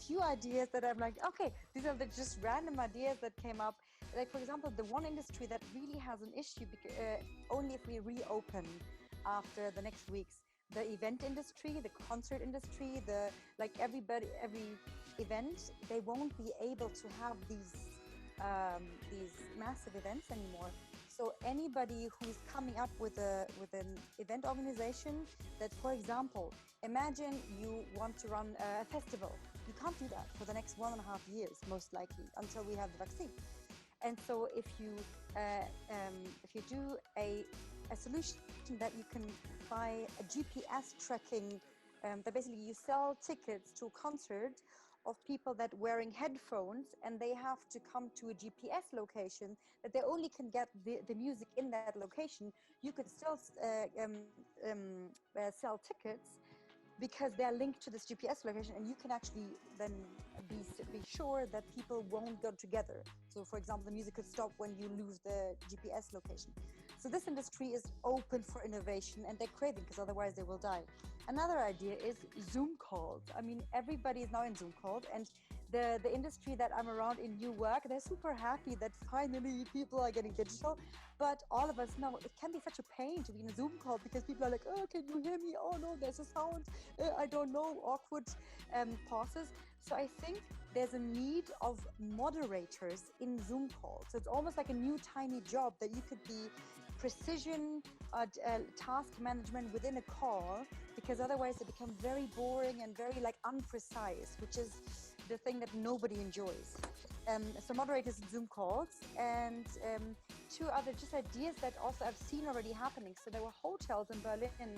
few ideas that I'm like, okay, these are the just random ideas that came up. Like, for example, the one industry that really has an issue, only if we reopen after the next weeks, the event industry, the concert industry, like every event, they won't be able to have these massive events anymore. So anybody who's coming up with an event organization that, for example, imagine you want to run a festival. You can't do that for the next 1.5 years, most likely, until we have the vaccine. And so if you do a solution that you can buy a GPS tracking, that basically you sell tickets to a concert of people that wearing headphones, and they have to come to a GPS location that they only can get the music in that location. You could still sell tickets because they're linked to this GPS location, and you can actually then be sure that people won't go together. So for example, the music could stop when you lose the GPS location. So this industry is open for innovation, and they're craving, because otherwise they will die. Another idea is Zoom calls. I mean, everybody is now in Zoom calls, and the industry that I'm around in new work, they're super happy that finally people are getting digital. But all of us know it can be such a pain to be in a Zoom call, because people are like, oh, can you hear me? Oh no, there's a sound. I don't know, awkward pauses. So I think there's a need of moderators in Zoom calls. So it's almost like a new tiny job that you could be precision task management within a call, because otherwise they become very boring and very like unprecise, which is the thing that nobody enjoys. So moderators in Zoom calls, and two other just ideas that also I've seen already happening. So there were hotels in Berlin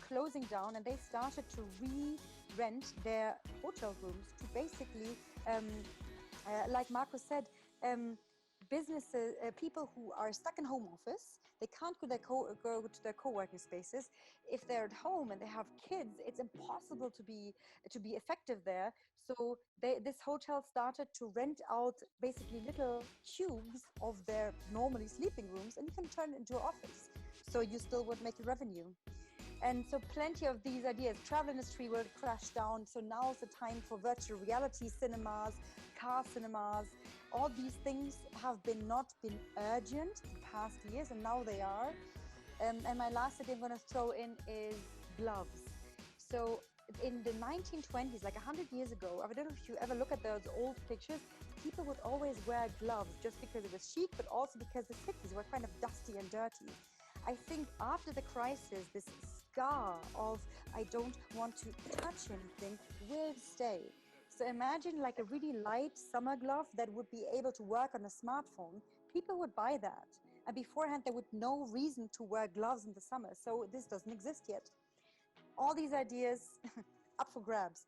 closing down, and they started to re-rent their hotel rooms to basically, like Marco said, businesses, people who are stuck in home office, they can't go to their co-working spaces. If they're at home and they have kids, it's impossible to be effective there. So this hotel started to rent out basically little cubes of their normally sleeping rooms, and you can turn it into an office. So you still would make a revenue. And so plenty of these ideas. Travel industry will crash down. So now is the time for virtual reality cinemas, car cinemas. All these things have not been urgent the past years, and now they are. And my last idea I'm going to throw in is gloves. So in the 1920s, like 100 years ago, I don't know if you ever look at those old pictures, people would always wear gloves just because it was chic, but also because the cities were kind of dusty and dirty. I think after the crisis, this scar of I don't want to touch anything will stay. So imagine like a really light summer glove that would be able to work on a smartphone. People would buy that. And beforehand, there would no reason to wear gloves in the summer. So this doesn't exist yet. All these ideas up for grabs.